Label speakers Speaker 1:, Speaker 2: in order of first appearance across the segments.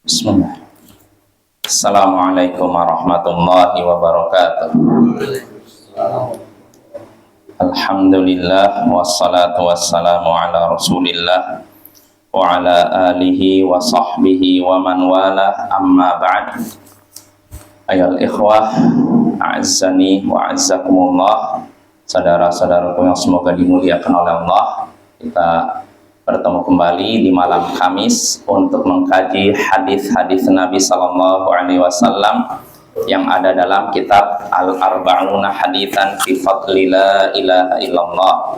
Speaker 1: Bismillah. Assalamualaikum warahmatullahi wabarakatuh. Alhamdulillah wassalatu wassalamu ala Rasulillah wa ala alihi wa sahbihi wa man wala, amma ba'd. Ayol ikhwah, a'azzani wa a'azzakumullah, saudara-saudaraku yang semoga dimuliakan oleh Allah. Kita bertemu kembali di malam Kamis untuk mengkaji hadis-hadis Nabi Sallallahu Alaihi Wasallam yang ada dalam kitab Al-Arba'una Haditsan fi Fadli La Ilaha Illallah.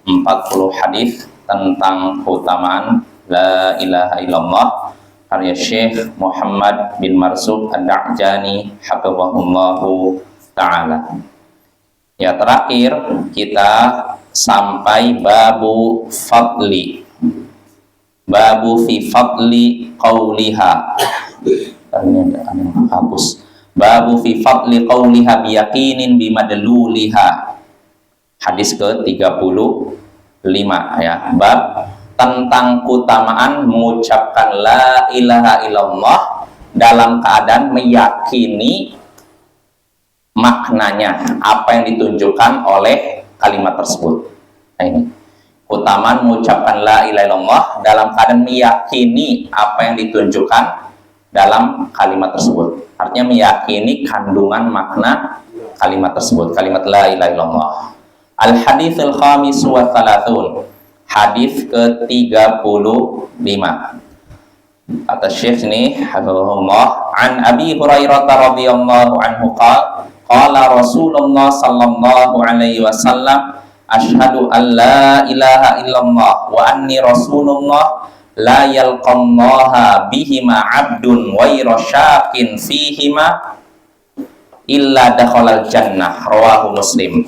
Speaker 1: 40 hadis tentang keutamaan La Ilaha Illallah karya Syekh Muhammad bin Marzuq Ad-Da'jani hafizahullahu ta'ala. Ya, terakhir kita sampai babu fadli, babu fi fadli qawliha. Ini ada yang hapus. Babu fi fadli qawliha biyaqinin bimadluliha. Hadis ke-35 ya. Bab tentang keutamaan mengucapkan la ilaha illallah dalam keadaan meyakini maknanya, apa yang ditunjukkan oleh kalimat tersebut. Nah, ini keutamaan mengucapkan la ilaha illallah dalam keadaan meyakini apa yang ditunjukkan dalam kalimat tersebut. Artinya meyakini kandungan makna kalimat tersebut, kalimat la ilaha illallah. Al-haditsul khamis wa thalathun, hadis ke-35. Kata Syekh ini hafizahullah, an Abi Hurairah radhiyallahu anhu qala Rasulullah sallallahu alaihi wasallam, asyhadu an la ilaha illallah wa anni rasulullah la yalqallaha bihima abdun ghairu syakin fihima illa dakhalal jannah, rawahu Muslim.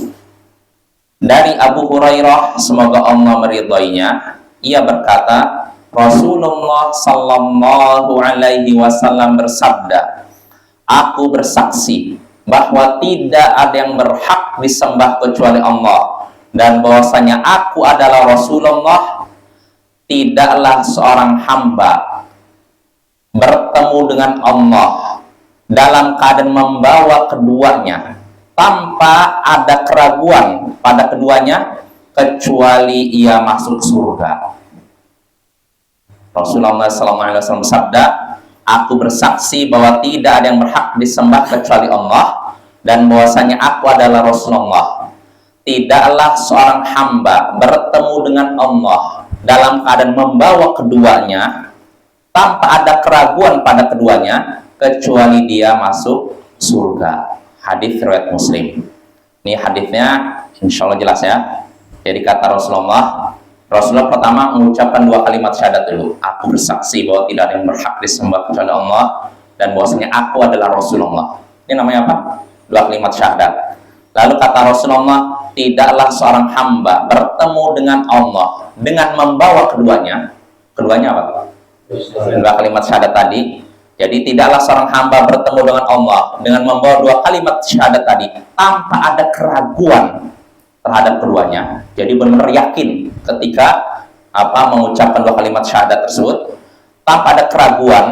Speaker 1: Dari Abu Hurairah, semoga Allah meridhoinya, ia berkata, Rasulullah sallallahu alaihi wasallam bersabda, aku bersaksi bahwa tidak ada yang berhak disembah kecuali Allah, dan bahwasanya aku adalah Rasulullah. Tidaklah seorang hamba bertemu dengan Allah dalam keadaan membawa keduanya tanpa ada keraguan pada keduanya kecuali ia masuk surga. Rasulullah SAW bersabda, aku bersaksi bahwa tidak ada yang berhak disembah kecuali Allah, dan bahwasanya aku adalah Rasulullah. Tidaklah seorang hamba bertemu dengan Allah dalam keadaan membawa keduanya tanpa ada keraguan pada keduanya kecuali dia masuk surga. Hadis riwayat Muslim. Ini hadisnya insya Allah jelas ya. Jadi kata Rasulullah pertama mengucapkan dua kalimat syahadat dulu. Aku bersaksi bahwa tidak ada yang berhak disembah kecuali Allah, dan bahwasanya aku adalah Rasulullah. Ini namanya apa? Dua kalimat syahadat. Lalu kata Rasulullah, tidaklah seorang hamba bertemu dengan Allah dengan membawa keduanya. Keduanya apa? Dua kalimat syahadat tadi. Jadi tidaklah seorang hamba bertemu dengan Allah dengan membawa dua kalimat syahadat tadi tanpa ada keraguan terhadap keduanya. Jadi benar-benar yakin ketika mengucapkan dua kalimat syahadat tersebut tanpa ada keraguan,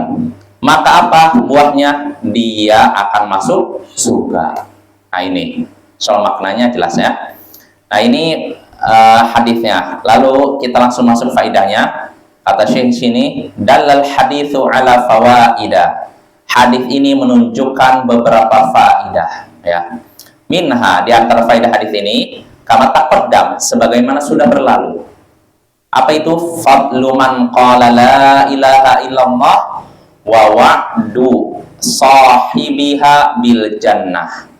Speaker 1: maka apa buahnya? Dia akan masuk surga. Nah, ini soal maknanya jelas ya. Nah, ini hadisnya. Lalu kita langsung masuk faidahnya. Kata Syekh sini, dalal haditsu ala fawaida. Hadis ini menunjukkan beberapa faidah ya. Minha, di antara faidah hadis ini, kama taqaddam, sebagaimana sudah berlalu. Apa itu? Fadlu man qala la ilaha illallah wa wa'du sahibiha bil jannah.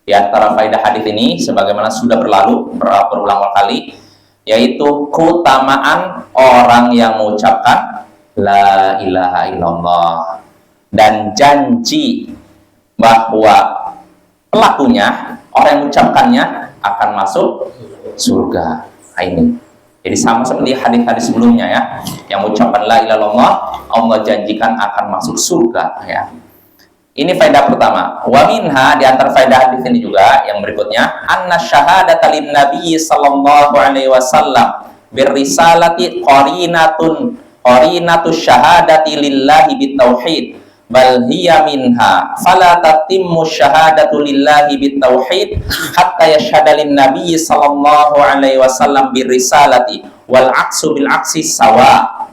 Speaker 1: Di antara faidah hadis ini, sebagaimana sudah berlalu berulang kali, yaitu keutamaan orang yang mengucapkan la ilaha illallah dan janji bahwa pelakunya, orang yang mengucapkannya, akan masuk surga. Nah, ini jadi sama seperti hadis-hadis sebelumnya ya, yang mengucapkan la ilaha illallah Allah janjikan akan masuk surga ya. Ini faedah pertama. Wa minha, di antara faedah hadis ini juga yang berikutnya, anna syahadata lin nabiy sallallahu alaihi wasallam birrisalati qarinatu syahadati lillahi bitauhid bal hiya minha fala tatimmu syahadatu lillahi bitauhid hatta yashhada lin nabiy sallallahu alaihi wasallam birrisalati wal aksu bil aksi sawa.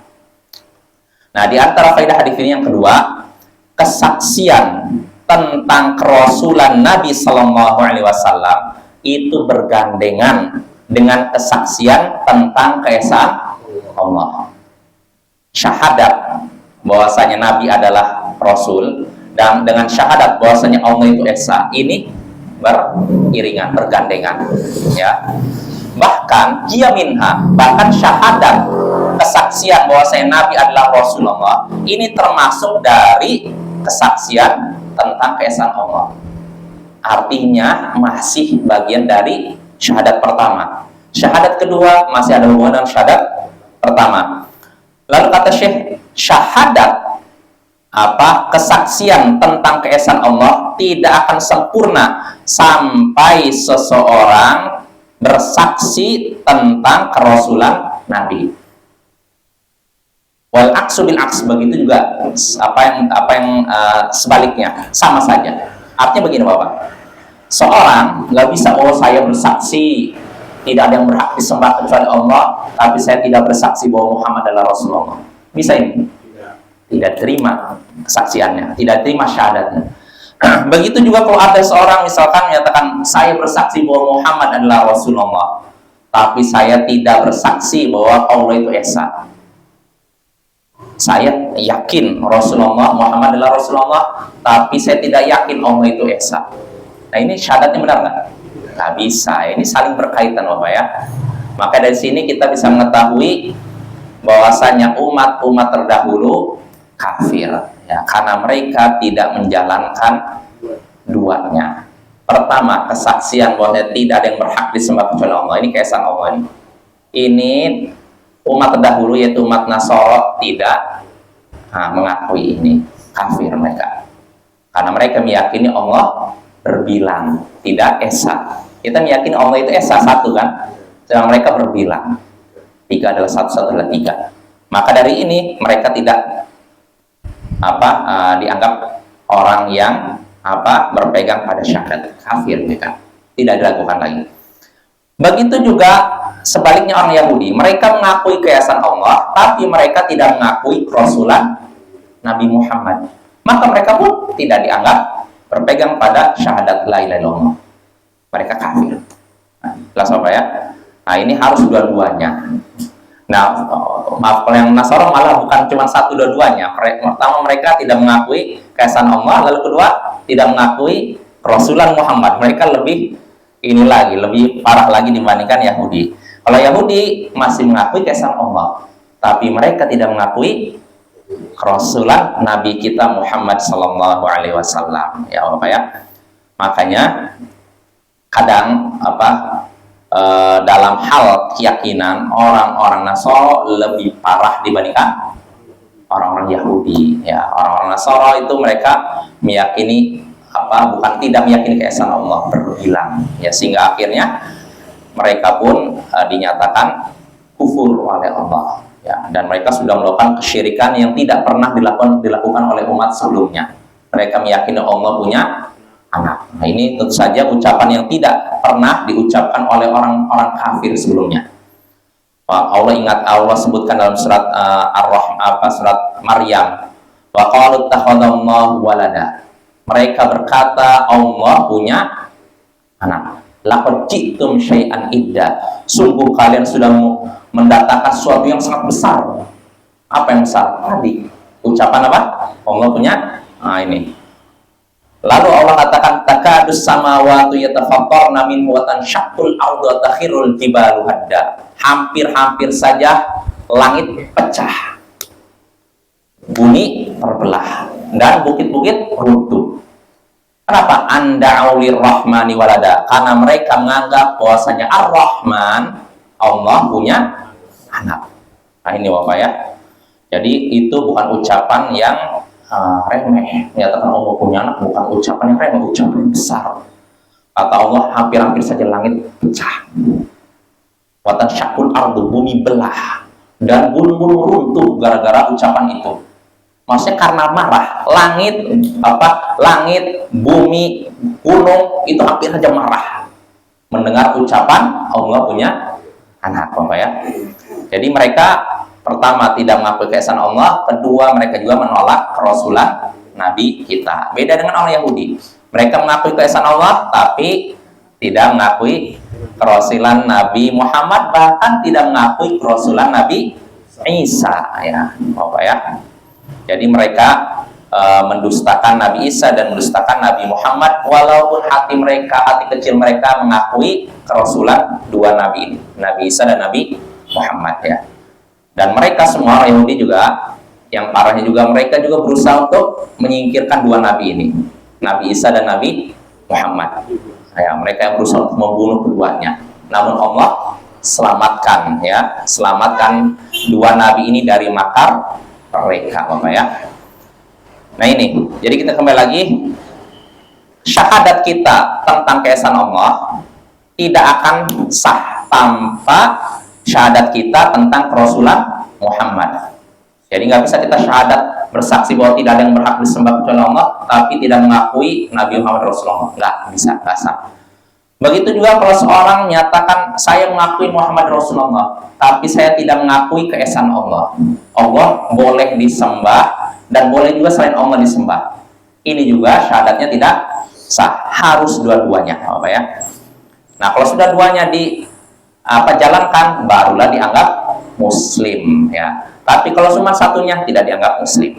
Speaker 1: Nah, di antara faedah hadis ini yang kedua, kesaksian tentang kerasulan Nabi Sallallahu Alaihi Wasallam itu bergandengan dengan kesaksian tentang keesaan Allah. Syahadat bahwasanya Nabi adalah Rasul dan dengan syahadat bahwasanya Allah itu Esa, ini beriringan, bergandengan, ya. Bahkan dia minha, bahkan syahadat kesaksian bahwasanya Nabi adalah Rasulullah ini termasuk dari kesaksian tentang keesaan Allah. Artinya masih bagian dari syahadat pertama. Syahadat kedua masih ada hubungan dengan syahadat pertama. Lalu kata Syekh, syahadat kesaksian tentang keesaan Allah tidak akan sempurna sampai seseorang bersaksi tentang kerasulan Nabi. Wal aksu bil aks, begitu juga apa yang sebaliknya, sama saja. Artinya begini Bapak, seorang nggak bisa, oh saya bersaksi tidak ada yang berhak disembah kecuali Allah, tapi saya tidak bersaksi bahwa Muhammad adalah Rasulullah. Bisa ini? Tidak terima kesaksiannya, tidak terima syahadatnya. Begitu juga kalau ada seorang misalkan menyatakan saya bersaksi bahwa Muhammad adalah Rasulullah, tapi saya tidak bersaksi bahwa Allah itu Esa. Saya yakin Rasulullah Muhammad adalah Rasulullah, tapi saya tidak yakin Allah itu Esa. Nah, ini syahadatnya benar nggak? Nggak bisa. Ini saling berkaitan Bapak ya. Maka dari sini kita bisa mengetahui bahwasanya umat-umat terdahulu kafir, ya, karena mereka tidak menjalankan duanya. Pertama, kesaksian bahwa tidak ada yang berhak disembah kecuali Allah. Ini keesaan Allah ini. Ini umat terdahulu yaitu umat Nasara tidak mengakui ini, kafir mereka. Karena mereka meyakini Allah berbilang, tidak Esa. Kita meyakini Allah itu Esa, satu kan? Sedang mereka berbilang. Tiga adalah satu, satu adalah tiga. Maka dari ini mereka tidak dianggap orang yang berpegang pada syahadat, kafir mereka. Tidak dilakukan lagi. Begitu juga sebaliknya orang Yahudi, mereka mengakui keesaan Allah, tapi mereka tidak mengakui kerasulan Nabi Muhammad. Maka mereka pun tidak dianggap berpegang pada syahadat la ilaha illallah. Mereka kafir. Jelas apa ya? Nah, ini harus dua-duanya. Nah, maaf, kalau yang Nasara malah bukan cuma satu dua-duanya. Pertama, mereka tidak mengakui keesaan Allah, lalu kedua tidak mengakui kerasulan Muhammad. Mereka lebih lebih parah lagi dibandingkan Yahudi. Kalau Yahudi masih mengakui keesaan Allah, tapi mereka tidak mengakui kerasulan Nabi kita Muhammad Sallallahu Alaihi Wasallam. Ya Bapak ya. Makanya kadang dalam hal keyakinan orang-orang Nasara lebih parah dibandingkan orang-orang Yahudi. Ya, orang-orang Nasara itu mereka meyakini bukan tidak meyakini keesaan Allah, berbilang, ya, sehingga akhirnya mereka pun dinyatakan kufur oleh Allah, ya, dan mereka sudah melakukan kesyirikan yang tidak pernah dilakukan oleh umat sebelumnya. Mereka meyakini Allah punya anak. Nah, ini tentu saja ucapan yang tidak pernah diucapkan oleh orang-orang kafir sebelumnya. Allah sebutkan dalam surat surat Maryam, wa qalu takhadallahu walada. Mereka berkata Allah punya anak. Laqad ji'tum syai'an idda. Sungguh kalian sudah mendatangkan sesuatu yang sangat besar. Apa yang besar? Tadi ucapan apa? Allah punya. Nah, ini. Lalu Allah katakan takadus samawati yatafattarna minhu wa tanshaqqul ardu wa takhirul jibalu hadda. Hampir-hampir saja langit pecah. Bumi terbelah dan bukit-bukit runtuh. Kenapa? Anda'ulir rahmani walada. Karena mereka menganggap bahwasanya Ar-Rahman, Allah punya anak. Nah, ini Bapak ya. Jadi itu bukan ucapan yang remeh. Menyatakan Allah punya anak bukan ucapan yang remeh, ucapan yang besar. Kata Allah, hampir-hampir saja langit pecah. Watan syakul ardu, bumi belah. Dan gunung-gunung runtuh gara-gara ucapan itu. Maksudnya karena marah, langit, bumi, gunung itu hampir saja marah mendengar ucapan Allah punya anak, Bapak ya. Jadi mereka pertama tidak mengakui keesaan Allah, kedua mereka juga menolak kerasulan Nabi kita. Beda dengan orang Yahudi. Mereka mengakui keesaan Allah tapi tidak mengakui kerasulan Nabi Muhammad, bahkan tidak mengakui kerasulan Nabi Isa ya, Bapak ya. Jadi mereka mendustakan Nabi Isa dan mendustakan Nabi Muhammad, walaupun hati kecil mereka mengakui kerasulan dua nabi ini, Nabi Isa dan Nabi Muhammad ya. Dan mereka semua orang Yahudi juga, yang parahnya juga mereka juga berusaha untuk menyingkirkan dua nabi ini, Nabi Isa dan Nabi Muhammad. Ya, mereka yang berusaha untuk membunuh keduanya. Namun Allah selamatkan dua nabi ini dari makar mereka, Bapak ya. Nah ini, jadi kita kembali lagi, syahadat kita tentang keesaan Allah tidak akan sah tanpa syahadat kita tentang kerasulan Muhammad. Jadi nggak bisa kita syahadat bersaksi bahwa tidak ada yang berhak disembah kecuali Allah, tapi tidak mengakui Nabi Muhammad Rasulullah. Nggak bisa, nggak sah. Begitu juga kalau seorang menyatakan saya mengakui Muhammad Rasulullah, tapi saya tidak mengakui keesaan Allah. Allah boleh disembah dan boleh juga selain Allah disembah. Ini juga syahadatnya tidak sah, harus dua-duanya, Bapak ya. Nah, kalau sudah duanya jalankan, barulah dianggap muslim ya. Tapi kalau cuma satunya tidak dianggap muslim.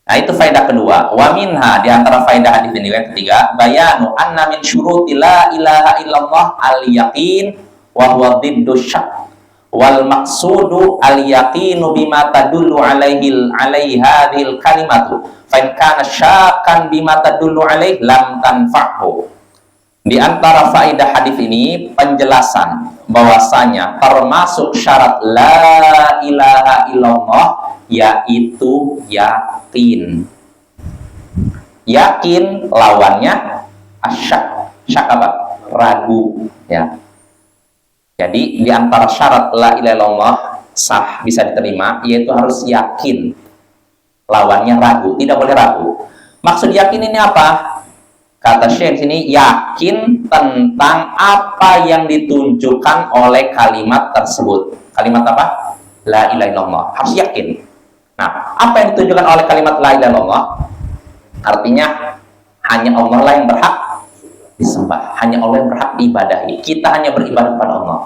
Speaker 1: Nah, itu faedah kedua. Wa minha, di antara faedah hadis ini yang ketiga, bayanu anna min syuruti la ilaha illallah al-yaqin wa huwa dhiddu syak. Wal maqsudu al-yaqinu bima tadullu alaihi hadhil kalimatu. Fa in kana syakkan bima tadullu alaihi lam tanfa'hu. Di antara faedah hadis ini penjelasan bahwasanya termasuk syarat la ilaha illallah yaitu yakin. Yakin lawannya asyak. Syak apa? Ragu ya. Jadi di antara syarat la ilaha illallah sah bisa diterima yaitu harus yakin. Lawannya ragu, tidak boleh ragu. Maksud yakin ini apa? Kata Syekh sini, yakin tentang apa yang ditunjukkan oleh kalimat tersebut. Kalimat apa? La ilaha illallah. Harus yakin. Nah, apa yang ditunjukkan oleh kalimat la ilaha illallah? Artinya hanya Allah lah yang berhak disembah, hanya Allah yang berhak diibadahi. Kita hanya beribadah kepada Allah.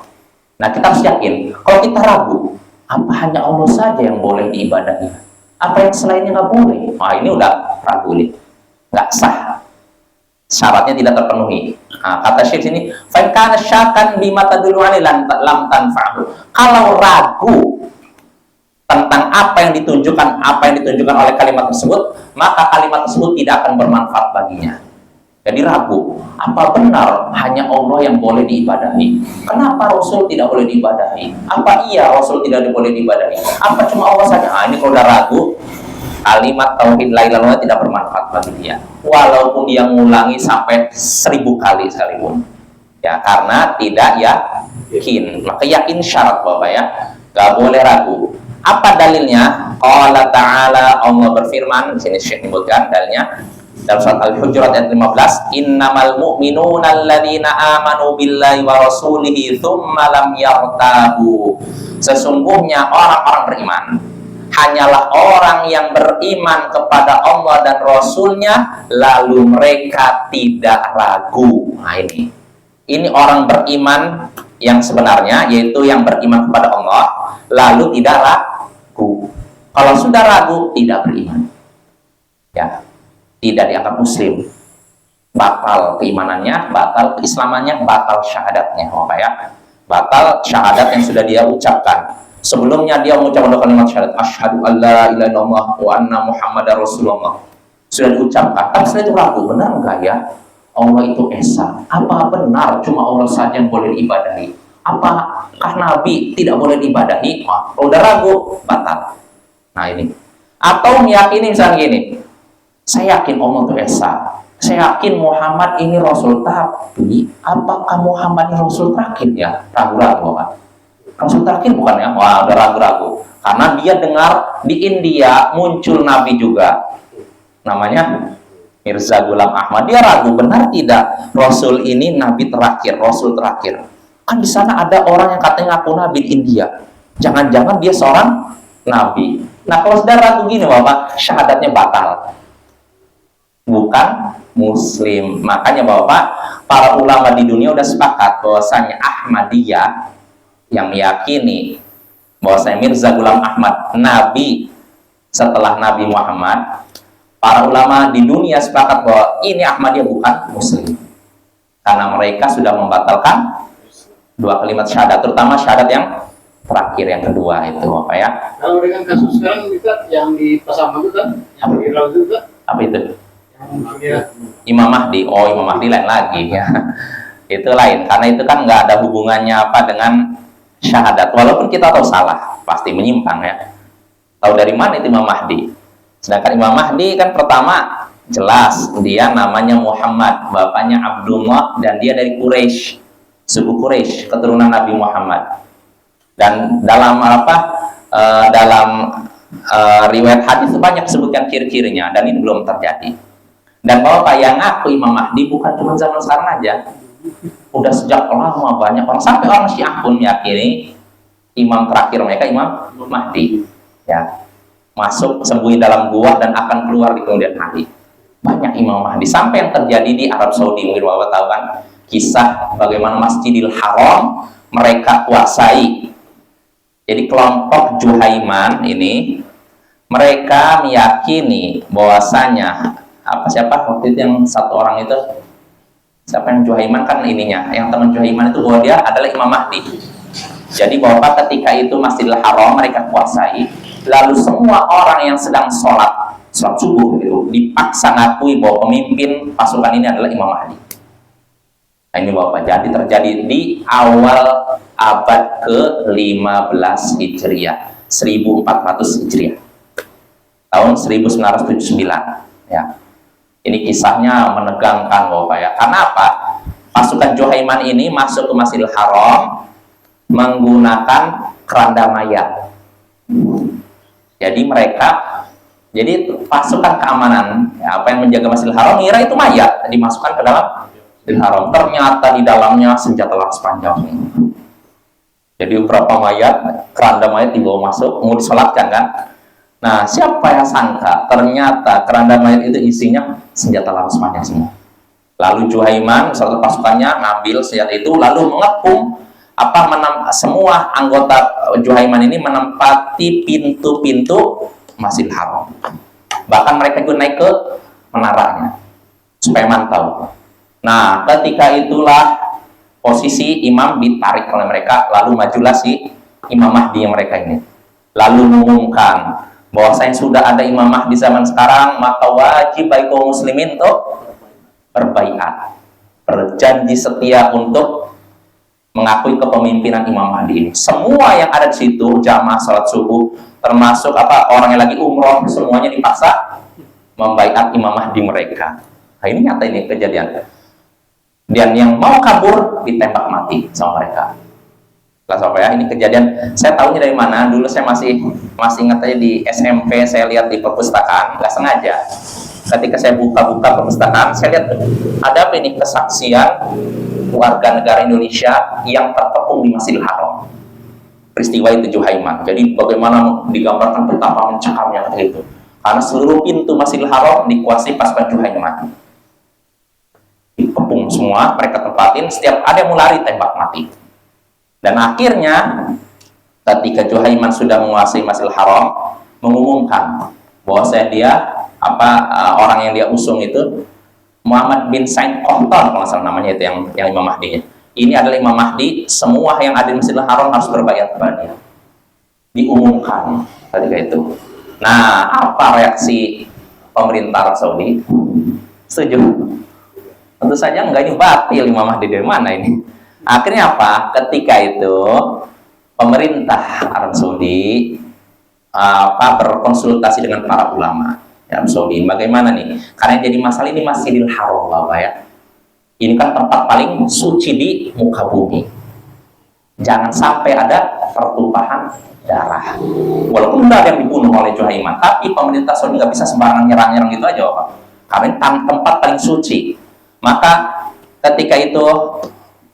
Speaker 1: Nah, kita harus yakin. Kalau kita ragu, apa hanya Allah saja yang boleh diibadahi? Apa yang selainnya nggak boleh? Nah, ini udah ragu nih, nggak sah. Syaratnya tidak terpenuhi. Nah, kata Syekh sini, fa in kana syakkan bima tadullu alaihi lam tanfa'hu. Kalau ragu tentang apa yang ditunjukkan oleh kalimat tersebut, maka kalimat tersebut tidak akan bermanfaat baginya. Jadi ragu, apa benar hanya Allah yang boleh diibadahi? Kenapa Rasul tidak boleh diibadahi? Apa iya Rasul tidak boleh diibadahi? Apa cuma Allah saja? Nah, ini kalau udah ragu, kalimat tauhid la ilaha illallah tidak bermanfaat bagi dia. Walaupun dia mengulangi sampai 1000 kali sekalipun. Ya, karena tidak yakin. Maka yakin syarat, Bapak ya. Gak boleh ragu. Apa dalilnya? Qala ta'ala, Allah berfirman, di sini Syekh menyebutkan dalilnya dalam surat Al-Hujurat ayat 15, innamal mu'minuna alladzina amanu billahi wa rasulihi tsumma lam yartabu. Sesungguhnya orang-orang beriman hanyalah orang yang beriman kepada Allah dan Rasulnya lalu mereka tidak ragu. Nah, ini orang beriman yang sebenarnya, yaitu yang beriman kepada Allah lalu tidak ragu. Kalau sudah ragu, tidak beriman ya, tidak dianggap muslim, batal keimanannya, batal keislamannya, batal syahadatnya, Bapak ya. Batal syahadat yang sudah dia ucapkan. Sebelumnya dia mengucapkan kalimat syahadat, asyhadu alla ilaha illallah wa anna muhammadar rasulullah. Sudah diucapkan, tapi setelah itu ragu, benar enggak ya Allah itu esa? Apa benar cuma Allah saja yang boleh diibadahi? Apakah Nabi tidak boleh diibadahi? Kalau udah ragu, batal. Nah, ini Atau meyakini misalnya gini, saya yakin Allah itu Esa, saya yakin Muhammad ini Rasul, tapi apakah Muhammad ini Rasul terakhir ya? Ragu-ragu kan? Rasul terakhir bukan ya? Wah, udah ragu-ragu. Karena dia dengar di India muncul Nabi juga, namanya Mirza Ghulam Ahmad. Dia ragu, benar tidak Rasul ini Nabi terakhir, Rasul terakhir. Kan di sana ada orang yang katanya ngaku Nabi di India. Jangan-jangan dia seorang Nabi. Nah, kalau sudah ragu gini Bapak, syahadatnya batal. Bukan Muslim. Makanya Bapak, para ulama di dunia udah sepakat bahwasanya Ahmadiyah yang meyakini bahwasanya Mirza Ghulam Ahmad Nabi setelah Nabi Muhammad, para ulama di dunia sepakat bahwa ini Ahmadiyah bukan Muslim. Karena mereka sudah membatalkan dua kalimat syahadat, terutama syahadat yang terakhir, yang kedua itu Bapak ya.
Speaker 2: Kalau dengan kasus sekarang kita yang di Pasaman itu kan, yang viral juga.
Speaker 1: Apa itu?
Speaker 2: Yang
Speaker 1: Imam Mahdi. Oh, Imam Mahdi lain lagi ya. Itu lain, karena itu kan nggak ada hubungannya apa dengan syahadat. Walaupun kita tahu salah, pasti menyimpang ya. Tahu dari mana itu Imam Mahdi? Sedangkan Imam Mahdi kan pertama jelas dia namanya Muhammad, bapaknya Abdullah, dan dia dari Quraisy, suku Quraisy, keturunan Nabi Muhammad. Dan dalam riwayat hadis banyak sebutkan ciri-cirinya, dan ini belum terjadi. Dan Bapak yang ngaku Imam Mahdi bukan cuma zaman sekarang aja, udah sejak lama banyak orang, sampai orang Syiah pun meyakini imam terakhir mereka Imam Mahdi ya, masuk sembunyi dalam gua dan akan keluar di kemudian hari. Banyak Imam Mahdi, sampai yang terjadi di Arab Saudi. Mungkin Bapak tahu kan kisah bagaimana Masjidil Haram mereka kuasai. Jadi kelompok Juhaiman ini mereka meyakini bahwasanya siapa waktu itu yang satu orang itu, siapa yang Juhaiman kan ininya, yang teman Juhaiman itu bahwa dia adalah Imam Mahdi. Jadi bahwa ketika itu Masjidil Haram mereka kuasai, lalu semua orang yang sedang sholat subuh gitu dipaksa ngakui bahwa pemimpin pasukan ini adalah Imam Mahdi. Nah, ini Bapak, jadi terjadi di awal abad ke-15 Hijriah, 1400 Hijriah, tahun 1979 ya. Ini kisahnya menegangkan Bapak ya. Karena apa? Pasukan Juhaiman ini masuk ke Masjidil Haram menggunakan keranda mayat. Jadi pasukan keamanan ya, apa yang menjaga Masjidil Haram ngira itu mayat dimasukkan ke dalam Masjidil Haram. Ternyata di dalamnya senjata laras panjang. Jadi beberapa mayat, keranda mayat dibawa masuk, mau disolatkan kan? Nah, siapa yang sangka ternyata keranda mayat itu isinya senjata laras panjang semua. Lalu Juhaiman beserta pasukannya ngambil senjata itu, lalu mengepung semua anggota Juhaiman ini menempati pintu-pintu Masjidil Haram. Bahkan mereka juga naik ke menaranya supaya mantau. Nah, ketika itulah posisi imam ditarik oleh mereka, lalu majulah si Imam Mahdi yang mereka ini. Lalu mengumumkan bahwasanya sudah ada Imam Mahdi zaman sekarang, maka wajib bagi kaum muslimin untuk berbaiat, berjanji setia untuk mengakui kepemimpinan Imam Mahdi ini. Semua yang ada di situ, jamaah salat subuh, termasuk orang yang lagi umroh, semuanya dipaksa membaiat Imam Mahdi mereka. Nah, ini nyata ini kejadian. Dan yang mau kabur ditembak mati sama mereka. Kelas apa ya? Ini kejadian. Saya tahunya dari mana? Dulu saya masih ingat aja di SMP, saya lihat di perpustakaan, nggak sengaja. Ketika saya buka-buka perpustakaan, saya lihat ada apa ini, kesaksian warga negara Indonesia yang terkepung di Masjidil Haram. Peristiwa itu Juhaiman. Jadi bagaimana digambarkan betapa mencekamnya itu. Karena seluruh pintu Masjidil Haram dikuasai pasukan Juhaiman. Dikepung semua, mereka tempatin, setiap ada yang mau lari tembak mati. Dan akhirnya ketika Juhaiman sudah menguasai Masjidil Haram, mengumumkan bahwa dia orang yang dia usung itu Muhammad bin Said Qahtan, kalau salah namanya itu yang Imam Mahdi. Ini adalah Imam Mahdi, semua yang ada di Masjidil Haram harus berbaiat kepada dia. Diumumkan ketika itu. Nah, apa reaksi pemerintah Arab Saudi? Setuju? Tentu saja enggak, ini batil Imam Mahdi dari mana ini? Akhirnya apa? Ketika itu pemerintah Arab Saudi berkonsultasi dengan para ulama ya Saudi. Bagaimana nih? Karena yang jadi masalah ini Masjidil Haram, Bapak ya. Ini kan tempat paling suci di muka bumi. Jangan sampai ada pertumpahan darah. Walaupun udah ada yang dibunuh oleh Juhaiman, tapi pemerintah Saudi nggak bisa sembarangan nyerang-nyerang gitu aja, Bapak. Karena ini tempat paling suci. Maka ketika itu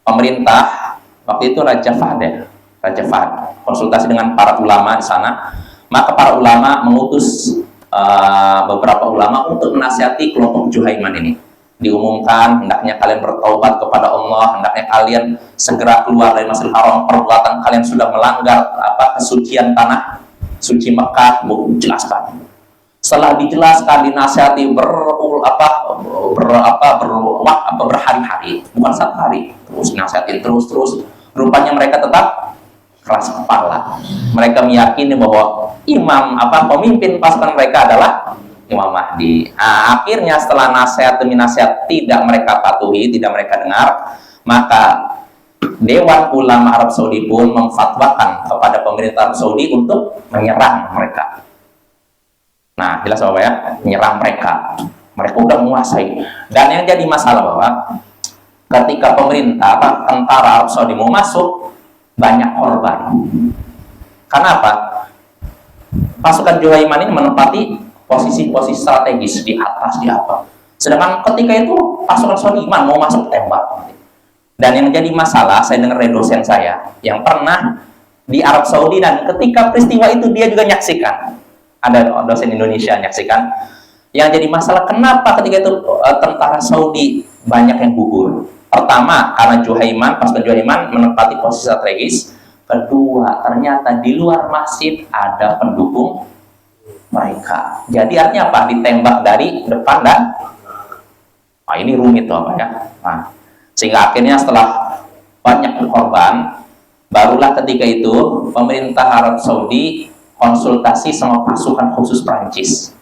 Speaker 1: pemerintah waktu itu Raja Fahd konsultasi dengan para ulama di sana. Maka para ulama mengutus beberapa ulama untuk menasihati kelompok Juhaiman ini. Diumumkan, hendaknya kalian bertaubat kepada Allah, hendaknya kalian segera keluar dari Masjidil Haram, perbuatan kalian sudah melanggar kesucian tanah suci Mekah. Jelaskan. Setelah dijelaskan, dinasihati berhari-hari, bukan satu hari, terus nasihatin terus. Rupanya mereka tetap keras kepala. Mereka meyakini bahwa pemimpin pasukan mereka adalah Imam Mahdi. Nah, akhirnya setelah nasihat demi nasihat tidak mereka patuhi, tidak mereka dengar, maka Dewan Ulama Arab Saudi pun memfatwakan kepada pemerintah Arab Saudi untuk menyerang mereka. Nah, jelas Bapak ya, menyerang mereka. Mereka udah menguasai. Dan yang jadi masalah Bapak, ketika pemerintah tentara Arab Saudi mau masuk, banyak korban. Kenapa? Pasukan Juhaiman ini menempati posisi-posisi strategis di atas, di apa. Sedangkan ketika itu pasukan Sulaiman mau masuk tembak. Dan yang jadi masalah, saya dengar dari dosen saya yang pernah di Arab Saudi, dan ketika peristiwa itu dia juga nyaksikan. Ada dosen Indonesia nyaksikan. Yang jadi masalah, kenapa ketika itu tentara Saudi banyak yang gugur? Pertama, karena pasukan Juhaiman menempati posisi strategis. Kedua, ternyata di luar masjid ada pendukung mereka. Jadi artinya apa? Ditembak dari depan dan ini rumit Bapak ya. Nah, sehingga akhirnya setelah banyak korban, barulah ketika itu pemerintah Arab Saudi konsultasi sama pasukan khusus Prancis.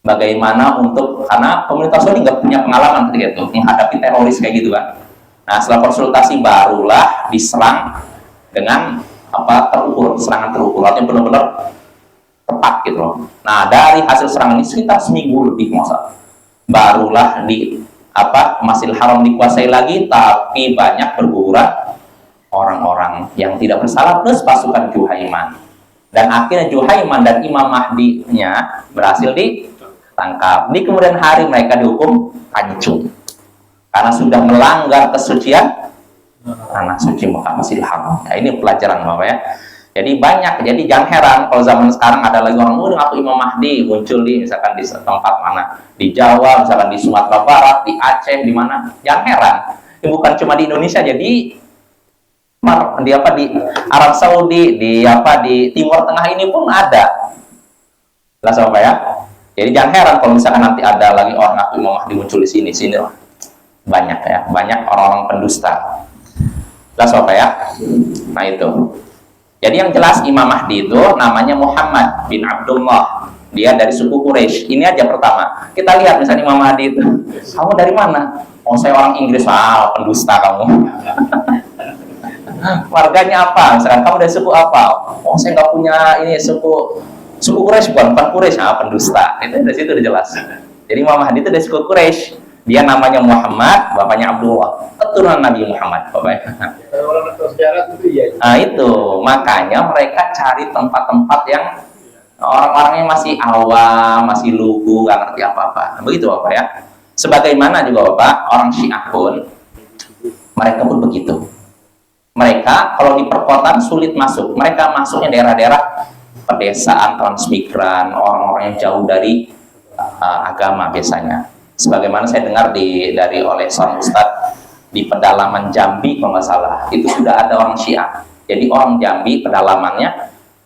Speaker 1: Bagaimana karena pemerintah Saudi nggak punya pengalaman ketika itu menghadapi teroris kayak gitu kan. Nah, setelah konsultasi barulah diserang dengan serangan terukur, artinya benar-benar tepat gitu loh. Nah, dari hasil serangan ini sekitar seminggu lebih barulah Masjidil Haram dikuasai lagi, tapi banyak berguguran orang-orang yang tidak bersalah plus pasukan Juhaiman. Dan akhirnya Juhaiman dan Imam Mahdi-nya berhasil ditangkap. Di kemudian hari mereka dihukum hancur karena sudah melanggar kesucian tanah suci Mekah Masjidil Haram. Nah, ini pelajaran Bapak ya. Jadi banyak. Jadi jangan heran kalau zaman sekarang ada lagi orang ngaku Imam Mahdi muncul misalkan di tempat mana, di Jawa, misalkan di Sumatera Barat, di Aceh, di mana. Jangan heran. Ini bukan cuma di Indonesia, jadi di Arab Saudi, di Timur Tengah ini pun ada. Lah Bapak ya. Jadi jangan heran kalau misalkan nanti ada lagi orang ngaku Imam Mahdi muncul di sini banyak ya, banyak orang-orang pendusta. Jelas Bapak ya. Nah itu. Jadi yang jelas Imam Mahdi itu namanya Muhammad bin Abdullah. Dia dari suku Quraisy. Ini aja pertama. Kita lihat misalnya Imam Mahdi itu. Kamu dari mana? Oh, saya orang Inggris. Pendusta kamu. Warganya apa? Misalkan kamu dari suku apa? Oh, saya nggak punya suku Quraisy, bukan Quraisy. Pendusta. Itu dari situ udah jelas. Jadi Imam Mahdi itu dari suku Quraisy. Dia namanya Muhammad, bapaknya Abdullah, keturunan Nabi Muhammad, Bapak. Nah itu, makanya mereka cari tempat-tempat yang orang-orangnya masih awam, masih lugu, nggak ngerti apa-apa. Begitu Bapak ya. Sebagaimana juga Bapak, orang Syiah pun, mereka pun begitu. Mereka kalau di perkotaan sulit masuk. Mereka masuknya daerah-daerah pedesaan, transmigran, orang-orang yang jauh dari agama biasanya. Sebagaimana saya dengar oleh seorang ustadz di pedalaman Jambi kalau nggak salah, itu sudah ada orang Syiah. Jadi orang Jambi pedalamannya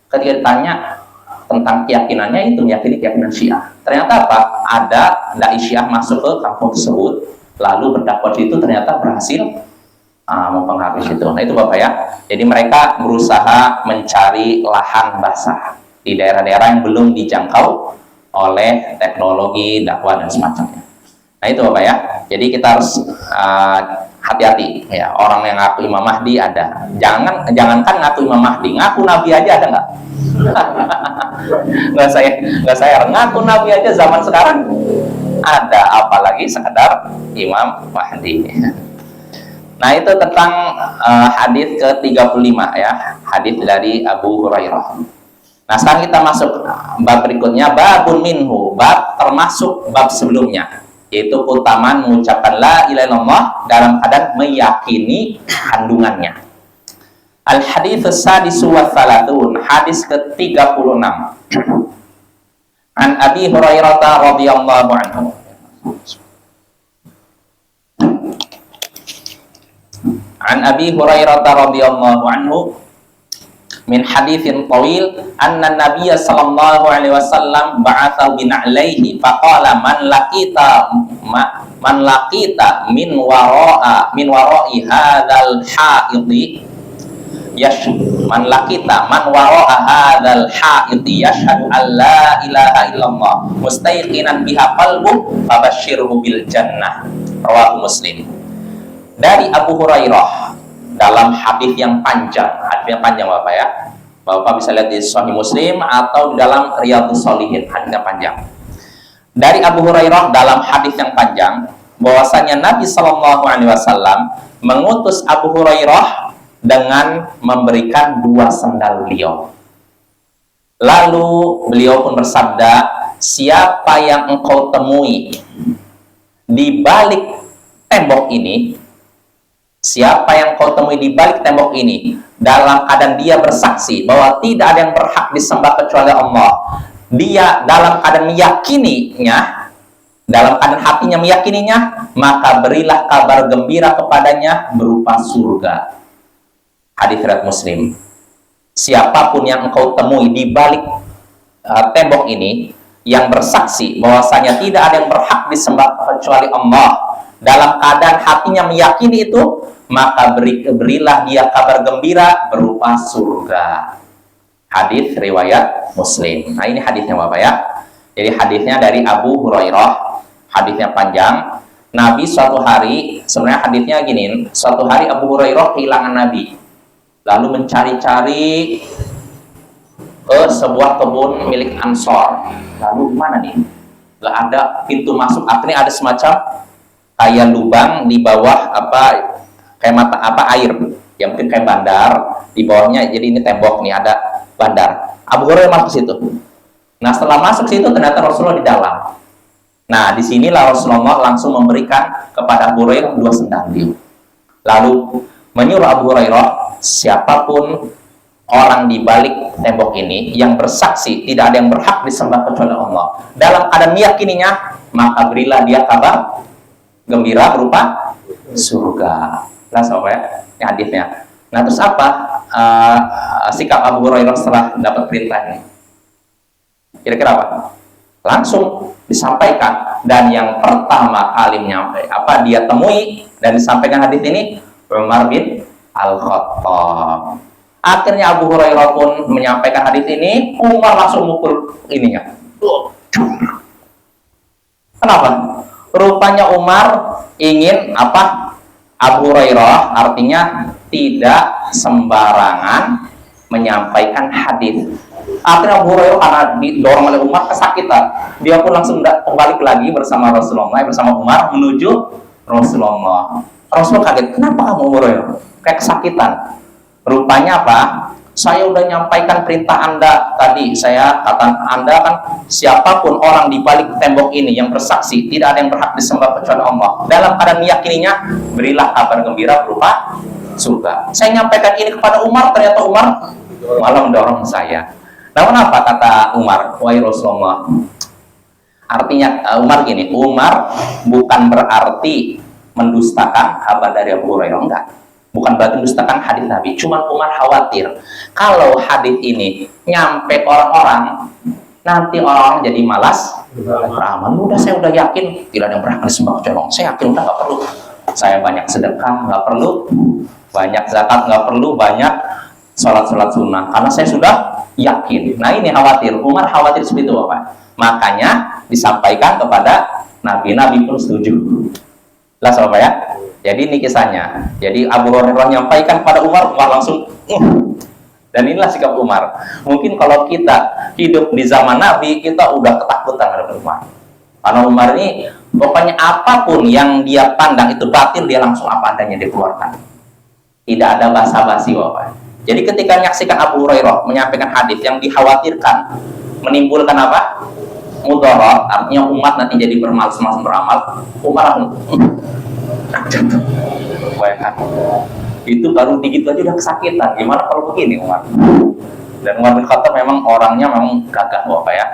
Speaker 1: ketika ditanya tentang keyakinannya itu meyakini keyakinan Syiah. Ternyata apa? Ada dai Syiah masuk ke kampung tersebut, lalu berdakwah di situ, ternyata berhasil mempengaruhi itu. Nah itu Bapak ya. Jadi mereka berusaha mencari lahan basah di daerah-daerah yang belum dijangkau oleh teknologi dakwah dan semacamnya. Nah itu Bapak ya. Jadi kita harus hati-hati ya. Orang yang ngaku Imam Mahdi ada. Jangankan ngaku Imam Mahdi, ngaku Nabi aja ada nggak? nggak saya ngaku nabi aja zaman sekarang ada, apalagi sekedar Imam Mahdi. Nah, itu tentang hadis ke-35 ya, hadis dari Abu Hurairah. Nah, sekarang kita masuk bab berikutnya, babun minhu, bab termasuk bab sebelumnya, yaitu keutamaan mengucapkan la ilaha illallah dalam keadaan meyakini kandungannya. Al-hadits sadisu wa thalathun, hadis ke-36. An Abi Hurairah radhiyallahu anhu. An Abi Hurairah radhiyallahu anhu min haditsin tawil anna Nabiy sallallahu alaihi wasallam ba'atha bin alaihi faqala man laqita min wara'i hadzal haidhi man wara'a hadzal haidhi yashhadu an la ilaha illallah mustayqinan biha qalbuhu fabashshirhu bil jannah. Rawahu Muslim. Dari Abu Hurairah dalam hadis yang panjang, Bapak ya. Bapak bisa lihat di Sahih Muslim atau di dalam Riyadhus Shalihin, hadisnya panjang. Dari Abu Hurairah dalam hadis yang panjang, bahwasanya Nabi Shallallahu Alaihi Wasallam mengutus Abu Hurairah dengan memberikan 2 sendal beliau. Lalu beliau pun bersabda, siapa yang engkau temui di balik tembok ini, siapa yang kau temui di balik tembok ini dalam keadaan dia bersaksi bahwa tidak ada yang berhak disembah kecuali Allah, dia dalam keadaan meyakininya, dalam keadaan hatinya meyakininya, maka berilah kabar gembira kepadanya berupa surga. Hadis riwayat Muslim. Siapapun yang engkau temui di balik tembok ini yang bersaksi bahwasanya tidak ada yang berhak disembah kecuali Allah, dalam keadaan hatinya meyakini itu, maka berilah dia kabar gembira berupa surga. Hadis riwayat Muslim. Nah, ini hadisnya Bapak ya. Jadi hadisnya dari Abu Hurairah, hadisnya panjang. Nabi suatu hari, sebenarnya hadisnya gini, suatu hari Abu Hurairah kehilangan Nabi, lalu mencari-cari ke sebuah kebun milik Ansor. Lalu mana nih? Gak ada pintu masuk, akhirnya ada semacam kayak lubang di bawah kayak mata air, ya mungkin kayak bandar di bawahnya. Jadi ini tembok nih, ada bandar. Abu Hurairah masuk situ. Nah, setelah masuk situ ternyata Rasulullah di dalam. Nah, disinilah Rasulullah langsung memberikan kepada Abu Hurairah 2 sendal beliau. Lalu menyuruh Abu Hurairah, siapapun orang di balik tembok ini yang bersaksi tidak ada yang berhak disembah kecuali Allah, dalam keadaan meyakininya, maka berilah dia kabar gembira berupa surga. Nah, ya, ini hadisnya. Nah, terus apa sikap Abu Hurairah setelah dapat perintah ini? Kira-kira apa? Langsung disampaikan, dan yang pertama kali dia temui dan disampaikan hadis ini Umar bin Al-Khattab. Akhirnya Abu Hurairah pun menyampaikan hadis ini, Umar langsung mukul ininya. Kenapa? Rupanya Umar ingin Abu Hurairah, artinya tidak sembarangan menyampaikan hadis. Akhirnya Abu Hurairah karena didorong oleh Umar kesakitan, dia pun langsung kembali lagi bersama Rasulullah, bersama Umar menuju Rasulullah. Rasulullah kaget, kenapa kamu Abu Hurairah? Kayak kesakitan. Rupanya saya udah nyampaikan perintah Anda tadi. Saya kata Anda kan, siapapun orang di balik tembok ini yang bersaksi tidak ada yang berhak disembah kecuali Allah, dalam keadaan meyakininya, berilah kabar gembira berupa surga. Saya nyampaikan ini kepada Umar, ternyata Umar malah mendorong saya. Namun apa kata Umar? Wahai Rasulullah, artinya Umar gini, Umar bukan berarti mendustakan kabar dari Abu Hurairah, enggak. Bukan berarti mendustakan hadis Nabi. Cuma Umar khawatir kalau hadis ini nyampe orang-orang, nanti orang jadi malas beramal. Udah, saya udah yakin tidak ada yang berhak disembah kecuali Allah. Saya yakin udah nggak perlu. Saya banyak sedekah, nggak perlu banyak zakat, nggak perlu banyak sholat sunnah, karena saya sudah yakin. Nah, ini khawatir. Umar khawatir seperti itu, Bapak. Makanya disampaikan kepada Nabi. Nabi pun setuju. Lah, Bapak ya. Jadi ini kisahnya. Jadi Abu Hurairah menyampaikan pada Umar, Umar langsung Dan inilah sikap Umar. Mungkin kalau kita hidup di zaman Nabi, kita udah ketakutan terhadap Umar. Karena Umar ini pokoknya apapun yang dia pandang itu batil, dia langsung apa adanya dikeluarkan. Tidak ada basa-basi, Bapak. Jadi ketika menyaksikan Abu Hurairah menyampaikan hadis yang dikhawatirkan menimbulkan apa? Mudarat, artinya umat nanti jadi bermalas-malas beramal, Umar jatuh. Bayangkan. Itu baru digit aja udah kesakitan. Gimana kalau begini Umar? Dan Umar bin Khattab memang orangnya memang gagah, Bapak ya.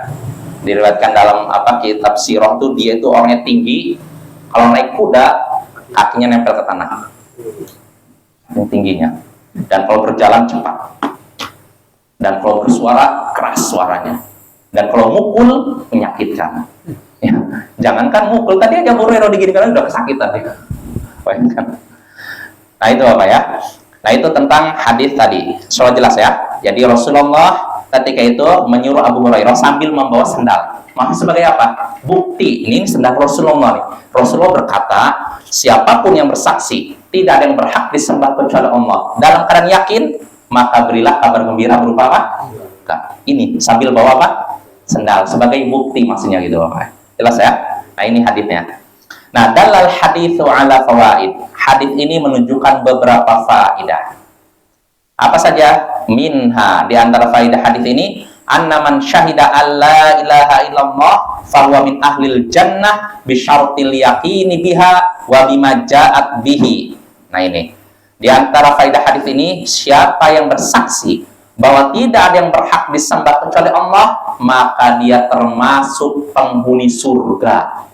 Speaker 1: Diriwayatkan dalam kitab sirah tuh dia itu orangnya tinggi. Kalau naik kuda kakinya nempel ke tanah. Yang tingginya. Dan kalau berjalan cepat. Dan kalau bersuara keras suaranya. Dan kalau mukul menyakitkan. Ya, jangankan mukul, tadi aja Abu Hurairah diginikan udah kesakitan ya. Nah itu apa ya? Nah itu tentang hadis tadi. Soal jelas ya. Jadi Rasulullah ketika itu menyuruh Abu Hurairah sambil membawa sendal. Maka sebagai apa? Bukti. Ini sendal Rasulullah nih. Rasulullah berkata, siapapun yang bersaksi tidak ada yang berhak disembah kecuali Allah. Dalam keadaan yakin, maka berilah kabar gembira berupa apa? Ini sambil bawa apa? Sendal sebagai bukti maksudnya gitu Bapak. Jelas ya? Nah ini hadisnya. Nah, dalal haditsu ala fawaid. Hadis ini menunjukkan beberapa faidah. Apa saja? Minha, di antara faidah hadis ini, anna man syahida alla ilaha illallah fahuwa min ahlil jannah bi syartil yaqini biha wa bima ja'at bihi. Nah ini. Di antara faidah hadis ini, siapa yang bersaksi bahwa tidak ada yang berhak disembah kecuali Allah, maka dia termasuk penghuni surga.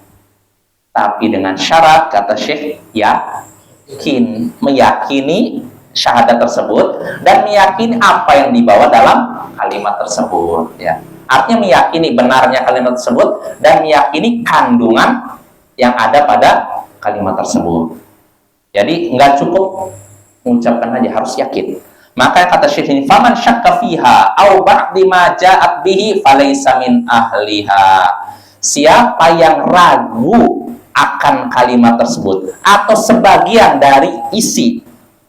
Speaker 1: Tapi dengan syarat, kata Syekh, yakin, meyakini syahadat tersebut dan meyakini apa yang dibawa dalam kalimat tersebut. Ya. Artinya meyakini benarnya kalimat tersebut dan meyakini kandungan yang ada pada kalimat tersebut. Jadi nggak cukup mengucapkan aja, harus yakin. Maka kata Syekh ini, faman syakka fiha au ba'di ma ja'at bihi falaysa min ahliha. Siapa yang ragu akan kalimat tersebut atau sebagian dari isi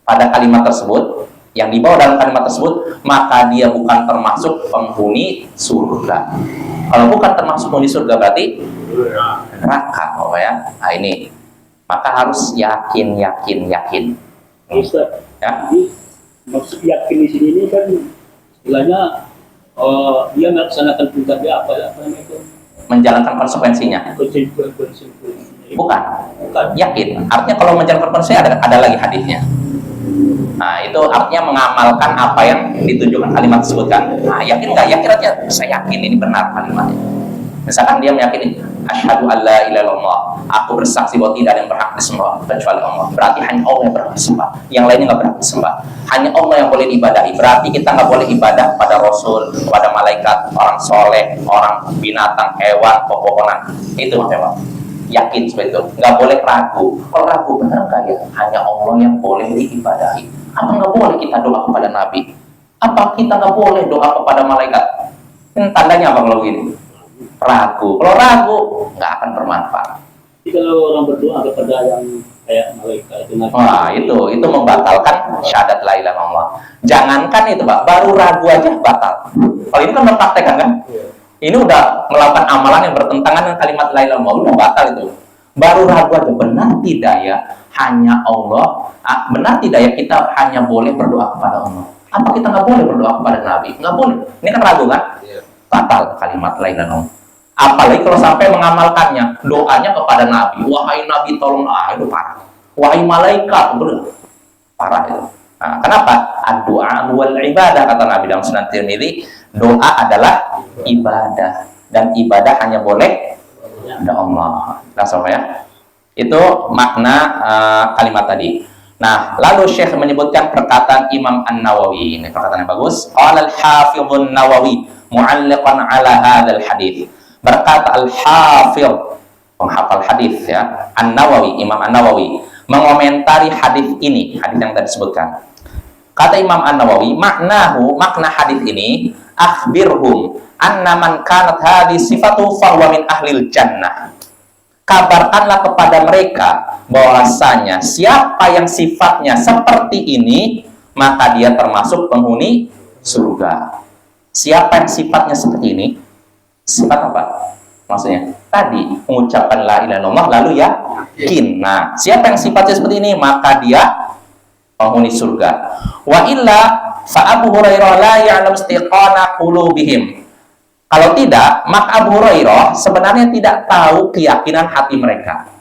Speaker 1: pada kalimat tersebut yang dibawa dalam kalimat tersebut, maka dia bukan termasuk penghuni surga. Kalau bukan termasuk penghuni surga berarti neraka, oh ya. Nah ini, maka harus yakin.
Speaker 2: Ustaz,
Speaker 1: Ya.
Speaker 2: maksud yakin di sini ini kan istilahnya dia melaksanakan perintah dia apa namanya itu?
Speaker 1: Menjalankan konsekuensinya. Bukan. Yakin. Artinya kalau menjalankan konsekuensinya ada lagi hadisnya. Nah, itu artinya mengamalkan apa yang ditujukan kalimat tersebut kan. Nah, yakin nggak? Yakin aja. Saya yakin ini benar kalimatnya. Misalkan dia meyakini, asyhadu alla ilaha illallah, aku bersaksi bahwa tidak ada yang berhak disembah kecuali Allah. Berarti hanya Allah yang berhak disembah. Yang lainnya nggak berhak disembah. Hanya Allah yang boleh diibadahi. Berarti kita nggak boleh ibadah pada Rasul, pada malaikat, orang soleh, orang binatang, hewan, pepohonan. Itu maksudnya Pak. Yakin seperti itu. Nggak boleh ragu. Kalau ragu benar nggak ya? Hanya Allah yang boleh diibadahi. Apa nggak boleh kita doa kepada Nabi? Apa kita nggak boleh doa kepada malaikat? Ini tandanya apa kalau gini? Ragu. Kalau ragu nggak akan bermanfaat.
Speaker 2: Jadi kalau orang berdoa kepada yang kayak malaikat itu,
Speaker 1: wah itu membatalkan syahadat la ilaha illallah. Jangankan itu Pak, baru ragu aja batal. Kalau ini kan mempraktekkan kan? Ini udah melakukan amalan yang bertentangan dengan kalimat la ilaha illallah, udah batal itu. Baru ragu aja, benar tidak ya? Hanya Allah, benar tidak ya kita hanya boleh berdoa kepada Allah? Apa kita nggak boleh berdoa kepada Nabi? Nggak boleh. Ini kan ragu kan? Batal kalimat la ilaha illallah. Apalagi kalau sampai mengamalkannya, doanya kepada Nabi, wahai Nabi tolong, itu parah. Wahai malaikat, itu parah itu. Nah, kenapa? Ad-du'a wal ibadah, kata Nabi dalam Sunan Tirmidzi, doa adalah ibadah dan ibadah hanya boleh ada Allah. Nah, sama ya. Itu makna kalimat tadi. Nah, lalu Syekh menyebutkan perkataan Imam An-Nawawi. Ini perkataan yang bagus. Qala al-Hafidhun Nawawi mu'alliqan ala hadzal hadits. Berkata Al-Hafidh, penghafal hadis ya, An-Nawawi, Imam An-Nawawi mengomentari hadis ini, hadis yang tadi disebutkan. Kata Imam An-Nawawi, makna hadis ini, akhbirhum anna man kanat hadis sifatu fahuwa min ahlil jannah. Kabarkanlah kepada mereka bahwasanya siapa yang sifatnya seperti ini, maka dia termasuk penghuni surga. Siapa yang sifatnya seperti ini? Sifat apa? Maksudnya tadi mengucapkan la ilaha illallah lalu yakin. Nah, siapa yang sifatnya seperti ini maka dia penghuni surga. Wa illa fa Abu Hurairah la ya'lam istiqana qulubihim. Kalau tidak, maka Abu Hurairah sebenarnya tidak tahu keyakinan hati mereka.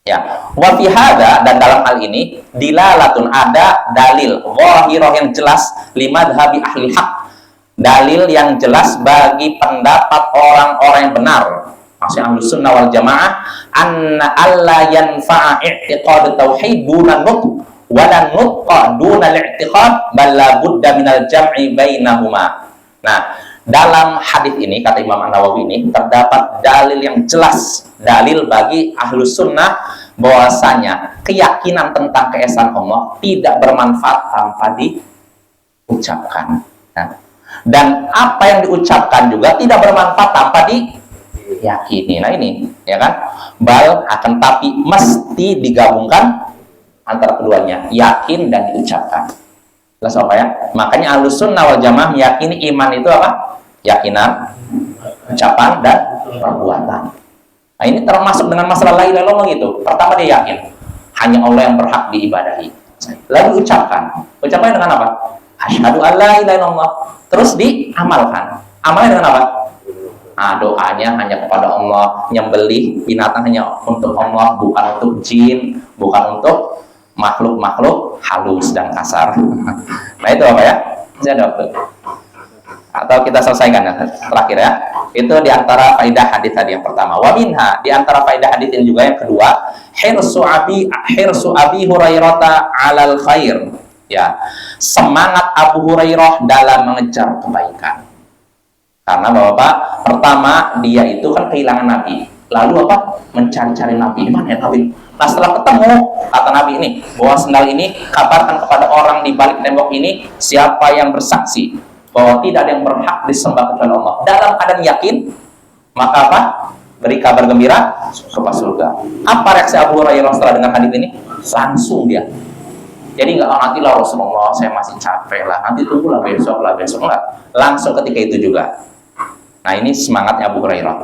Speaker 1: Ya, wa fi hadza, dan dalam hal ini dilalatun, ada dalil zahirah yang jelas limadhhabi ahli haq, dalil yang jelas bagi pendapat orang-orang yang benar, maksudnya Ahlus Sunnah wal Jamaah, anna alla yanfa'a i'tiqad tauhid duna nutq wa la nutqa duna al-i'tiqad bal la budda minal jam'i bainahuma. Nah, dalam hadis ini kata Imam An-Nawawi ini terdapat dalil yang jelas, dalil bagi Ahlus Sunnah bahwasanya keyakinan tentang keesaan Allah tidak bermanfaat tanpa diucapkan. Nah, dan apa yang diucapkan juga tidak bermanfaat tanpa diyakini. Nah ini, ya kan? Bal akan tapi mesti digabungkan antara keduanya, yakin dan diucapkan. Jelas apa ya? Makanya Ahlus Sunnah wal Jamaah meyakini iman itu apa? Keyakinan, ucapan dan perbuatan. Nah ini termasuk dengan masalah la ilaha illallah gitu. Pertama dia yakin hanya Allah yang berhak diibadahi. Lalu ucapkan. Ucapkan dengan apa? Asyhadu an la ilaha illallah. Terus diamalkan. Amalnya dengan apa? Nah, doanya hanya kepada Allah, nyembelih binatang hanya untuk Allah, bukan untuk jin, bukan untuk makhluk-makhluk halus dan kasar. Nah itu apa ya? Saya ada waktu. Atau kita selesaikan ya, terakhir ya. Itu diantara faidah hadis tadi yang pertama. Wa minha, diantara faidah hadis ini juga yang kedua, hirsu Abi Hurairah 'alal khair. Ya, semangat Abu Hurairah dalam mengejar kebaikan. Karena Bapak, pertama dia itu kan kehilangan Nabi. Lalu apa? Mencari-cari Nabi. Di mana ya Nabi? Nah setelah ketemu, kata Nabi ini, bahwa sendal ini kabarkan kepada orang di balik tembok ini, siapa yang bersaksi bahwa tidak ada yang berhak disembah kecuali Allah. Dalam keadaan yakin, maka apa? Beri kabar gembira kepada surga. Apa reaksi Abu Hurairah setelah dengar hadis ini? Langsung dia. Jadi nggak nantilah Rasulullah, saya masih capek lah, nanti tunggulah besok enggak. Langsung ketika itu juga. Nah ini semangatnya Abu Hurairah.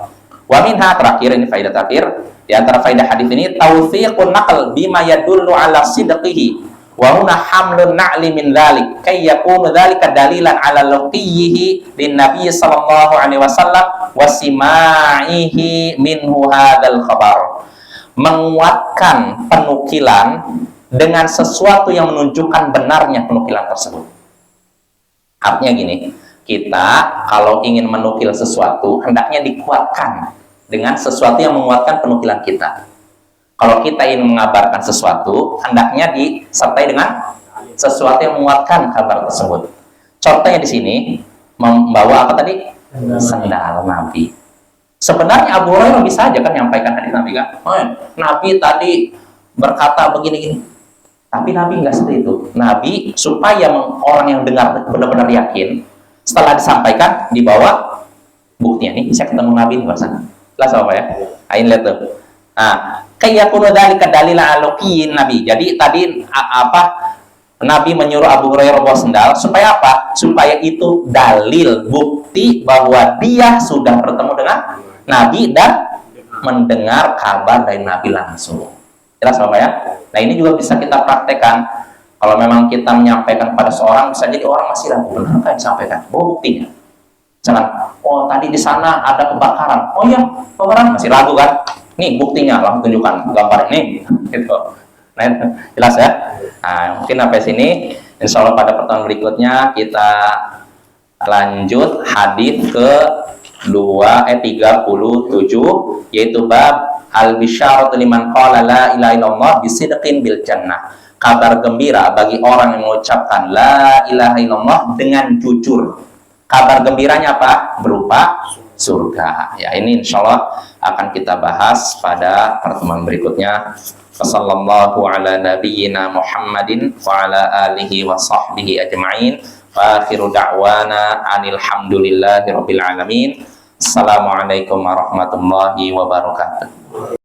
Speaker 1: Wa minha, terakhir ini faidah terakhir di antara faidah hadis ini, tawfiqun naql bima yadullu ala sidqihi wa huna hamlun na'li min dzalik kay yakunu dzalika dalilan ala luqiyhi lin nabiy sallallahu alaihi wasallam wa sima'ihi minhu hadzal khabar. Menguatkan penukilan dengan sesuatu yang menunjukkan benarnya penukilan tersebut. Artinya gini, kita kalau ingin menukil sesuatu hendaknya dikuatkan dengan sesuatu yang menguatkan penukilan kita. Kalau kita ingin mengabarkan sesuatu, hendaknya disertai dengan sesuatu yang menguatkan kabar tersebut. Contohnya di sini membawa apa tadi? Sendal Nabi. Sebenarnya Abu Hurairah bisa aja kan menyampaikan hadis Nabi kan? Oh, Nabi tadi berkata begini-gini. Tapi Nabi nggak seperti itu. Nabi supaya orang yang dengar benar-benar yakin, setelah disampaikan dibawa buktinya nih, saya ketemu Nabi di sana. Jelas apa ya? Ain lihat tuh. Nah, kayak kuno dzalika dalila aluqiyin Nabi. Jadi tadi apa? Nabi menyuruh Abu Hurairah bawa sendal supaya apa? Supaya itu dalil bukti bahwa dia sudah bertemu dengan Nabi dan mendengar kabar dari Nabi langsung. Jelas Bapak ya? Nah ini juga bisa kita praktekkan. Kalau memang kita menyampaikan pada seorang, bisa jadi orang masih ragu, benar kan disampaikan? Bawa buktinya. Jangan, oh tadi di sana ada kebakaran. Oh iya, kebakaran, masih ragu kan? Nih buktinya, langsung tunjukkan gambar ini. Gitu. Nah, jelas ya? Nah, mungkin sampai sini. Insya Allah pada pertemuan berikutnya kita lanjut hadis ke 37, yaitu bab al-bisyaratu liman qala la ilaha illallah bisidqin bil jannah. Kabar gembira bagi orang yang mengucapkan la ilaha illallah dengan jujur. Kabar gembiranya apa? Berupa surga. Ya, ini insyaallah akan kita bahas pada pertemuan berikutnya. Wassallallahu ala nabiyyina Muhammadin wa ala alihi wa sahbihi ajma'in. Wa akhiru da'wana anil hamdulillahi rabbil alamin. Assalamualaikum warahmatullahi wabarakatuh.